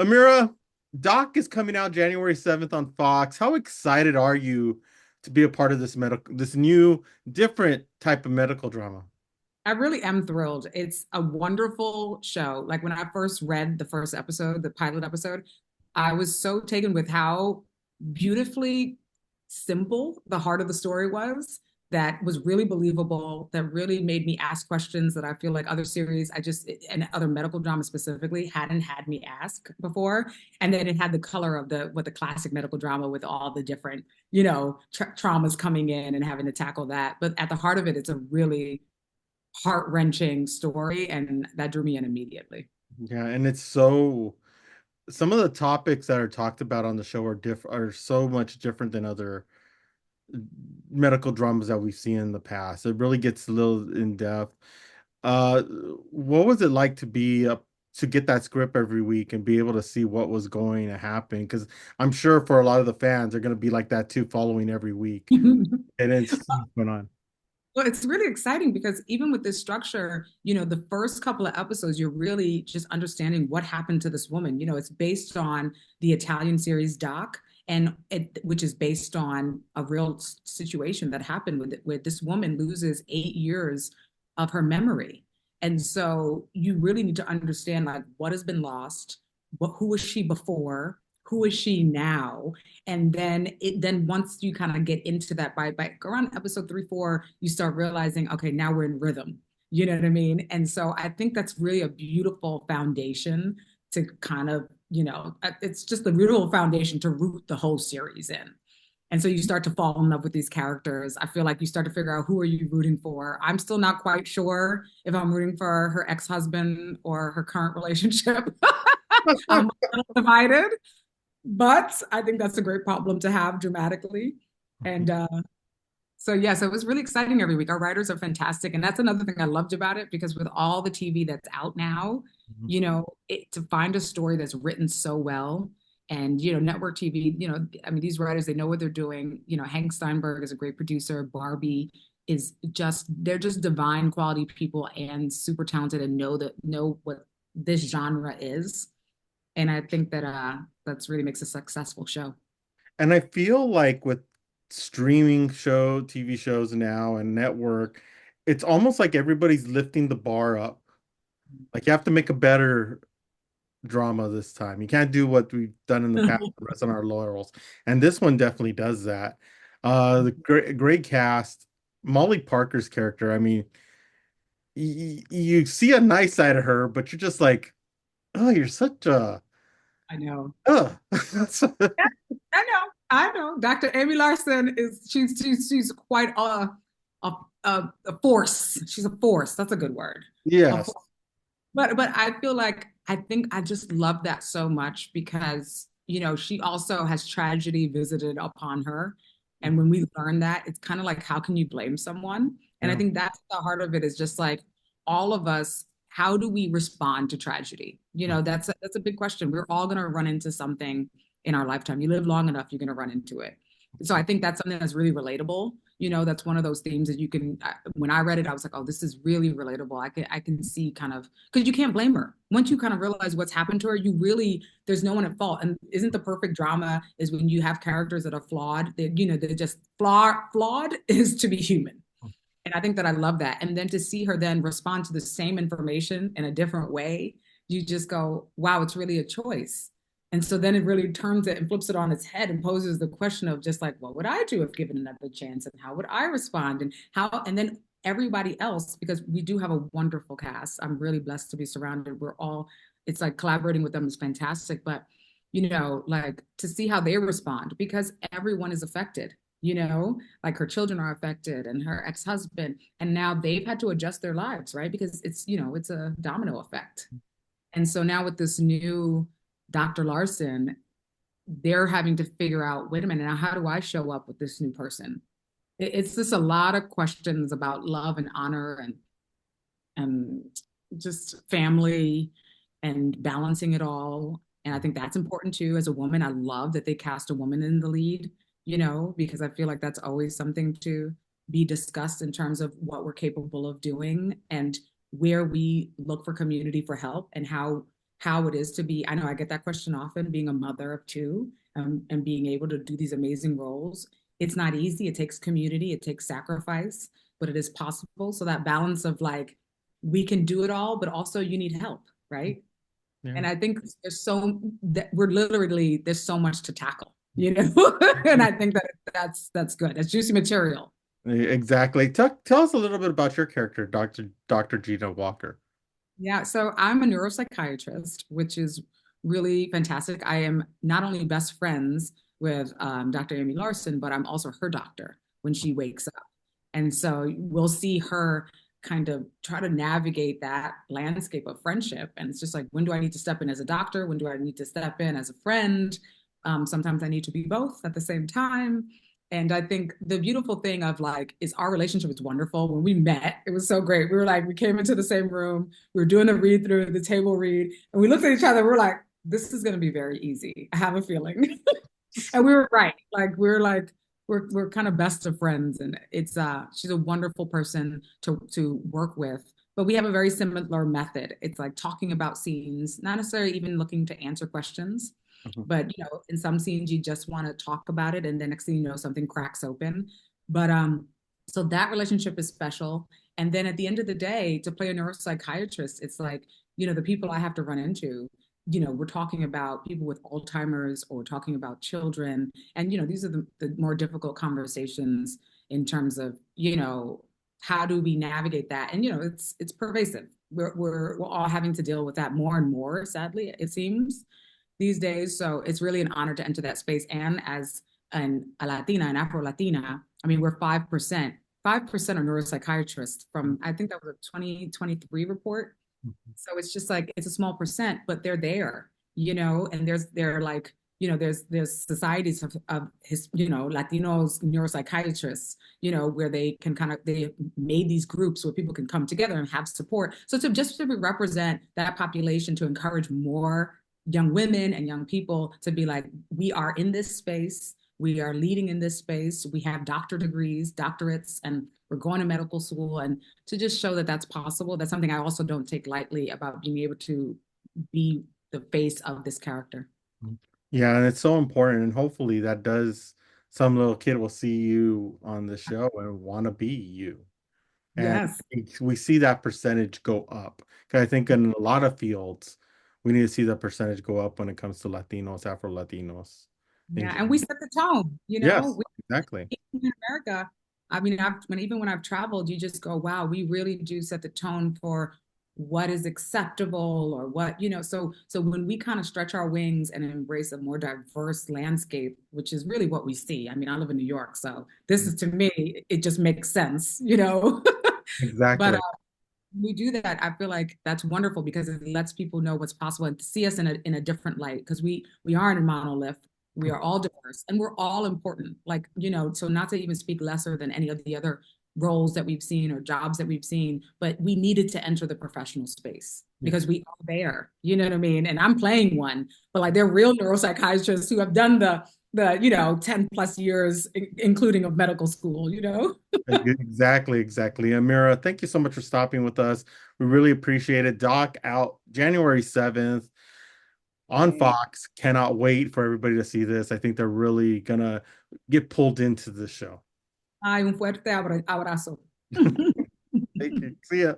Amira, Doc is coming out January 7th on Fox. How excited are you to be a part of this new, different type of medical drama? I really am thrilled. It's a wonderful show. Like when I first read the first episode, the pilot episode, I was so taken with how beautifully simple the heart of the story was. That was really believable. That really made me ask questions that I feel like other series, and other medical drama specifically, hadn't had me ask before. And then it had the color of the classic medical drama with all the different, traumas coming in and having to tackle that. But at the heart of it, it's a really heart-wrenching story, and that drew me in immediately. Yeah, and it's so some of the topics that are talked about on the show are so much different than other medical dramas that we've seen in the past. It really gets a little in depth. Uh, what was it like to be up to get that script every week and be able to see what was going to happen? Because I'm sure for a lot of the fans, they're going to be like that too, following every week and then see what's going on. Well, it's really exciting because even with this structure, the first couple of episodes, you're really just understanding what happened to this woman. It's based on the Italian series Doc, which is based on a real situation that happened where this woman loses 8 years of her memory. And so you really need to understand like what has been lost, who was she before, who is she now, and then once you kind of get into that by around episode 3 4 you start realizing, okay, now we're in rhythm. You know what I mean? And so I think that's really a beautiful foundation to kind of, it's just the beautiful foundation to root the whole series in. And so you start to fall in love with these characters. I feel like you start to figure out, who are you rooting for. I'm still not quite sure if I'm rooting for her ex-husband or her current relationship. I'm a little divided, but I think that's a great problem to have dramatically. And so it was really exciting every week. Our writers are fantastic. And that's another thing I loved about it, because with all the TV that's out now, to find a story that's written so well, and, network TV, I mean, these writers, they know what they're doing. Hank Steinberg is a great producer. Barbie they're just divine quality people and super talented and know what this genre is. And I think that that's really makes a successful show. And I feel like with TV shows now and network, it's almost like everybody's lifting the bar up. Like you have to make a better drama this time. You can't do what we've done in the past and rest on our laurels. And this one definitely does that. The great cast, Molly Parker's character. I mean, you see a nice side of her, but you're just like, oh, you're such a I know. uh. I know. I know. Dr. Amy Larsen she's quite a a force. She's a force. That's a good word. A Yes. force. But I feel like I think I just love that so much because she also has tragedy visited upon her. And when we learn that, it's kind of like, how can you blame someone? And I Yeah. think that's the heart of it, is just like, all of us, how do we respond to tragedy? That's a big question. We're all gonna run into something in our lifetime. You live long enough, you're gonna run into it. So I think that's something that's really relatable. That's one of those themes that when I read it, I was like, oh, this is really relatable. I can see kind of, because you can't blame her. Once you kind of realize what's happened to her, there's no one at fault. And isn't the perfect drama is when you have characters that are flawed, they're just flawed is to be human. And I think that I love that. And then to see her then respond to the same information in a different way, you just go, wow, it's really a choice. And so then it really turns it and flips it on its head and poses the question of just like, what would I do if given another chance? And how would I respond? And then everybody else, because we do have a wonderful cast. I'm really blessed to be surrounded. It's like collaborating with them is fantastic. But, like to see how they respond, because everyone is affected, like her children are affected and her ex-husband, and now they've had to adjust their lives, right? Because it's a domino effect. And so now with this new Dr. Larsen, they're having to figure out, wait a minute, now how do I show up with this new person? It's just a lot of questions about love and honor and just family and balancing it all. And I think that's important too. As a woman, I love that they cast a woman in the lead, because I feel like that's always something to be discussed in terms of what we're capable of doing and where we look for community for help, and how it is to be, I know I get that question often, being a mother of two, and being able to do these amazing roles. It's not easy. It takes community, it takes sacrifice, but it is possible. So that balance of like, we can do it all, but also you need help, right? Yeah. And I think there's so that we're literally, there's so much to tackle, you know? And I think that that's good. That's juicy material. Exactly. Tell us a little bit about your character, Dr. Gina Walker. Yeah, so I'm a neuropsychiatrist, which is really fantastic. I am not only best friends with Dr. Amy Larsen, but I'm also her doctor when she wakes up. And so we'll see her kind of try to navigate that landscape of friendship. And it's just like, when do I need to step in as a doctor? When do I need to step in as a friend? Sometimes I need to be both at the same time. And I think the beautiful thing of like is our relationship is wonderful. When we met, it was so great. We were like, we came into the same room, we were doing the read through, the table read, and we looked at each other. We were like, this is going to be very easy. I have a feeling. And we were right. Like we're kind of best of friends, and it's she's a wonderful person to work with. But we have a very similar method. It's like talking about scenes, not necessarily even looking to answer questions, Mhm. but in some scenes you just want to talk about it, and then next thing you know, something cracks open. But so that relationship is special. And then at the end of the day, to play a neuropsychiatrist, it's like, the people I have to run into, we're talking about people with Alzheimer's, or we're talking about children. And, these are the more difficult conversations in terms of, how do we navigate that? And, it's pervasive. We're all having to deal with that more and more, sadly, it seems these days. So it's really an honor to enter that space. And as a Latina, an Afro-Latina, I mean, we're 5%. 5% are neuropsychiatrists from, I think that was a 2023 report. So it's just like, it's a small percent, but they're there, and they're like, there's societies of his, Latinos neuropsychiatrists, where they can they made these groups where people can come together and have support. So to represent that population, to encourage more young women and young people to be like, we are in this space, we are leading in this space, we have doctor degrees, doctorates, and we're going to medical school, and to just show that that's possible. That's something I also don't take lightly, about being able to be the face of this character. Yeah, and it's so important, and hopefully that does some little kid will see you on the show and want to be you. And Yes. we see that percentage go up. 'Cause I think in a lot of fields, we need to see the percentage go up when it comes to Latinos, Afro Latinos in Yeah, and we general. set the tone. Yes, We exactly. in America. I mean, even when I've traveled, you just go, wow, we really do set the tone for what is acceptable, or what, so when we kind of stretch our wings and embrace a more diverse landscape, which is really what we see. I mean, I live in New York, so this is, to me, it just makes sense. But Exactly. we do that, I feel like that's wonderful, because it lets people know what's possible and to see us in a different light, because we aren't a monolith. We are all diverse, and we're all important. Like, so not to even speak lesser than any of the other roles that we've seen or jobs that we've seen, but we needed to enter the professional space Yeah. because we are there. You know what I mean? And I'm playing one, but like, they're real neuropsychiatrists who have done the 10 plus years, including of medical school. Exactly, exactly. Amira, thank you so much for stopping with us. We really appreciate it. Doc out January 7th on Right. Fox. Cannot wait for everybody to see this. I think they're really gonna get pulled into the show. Ay, un fuerte abrazo. Thank you. See ya.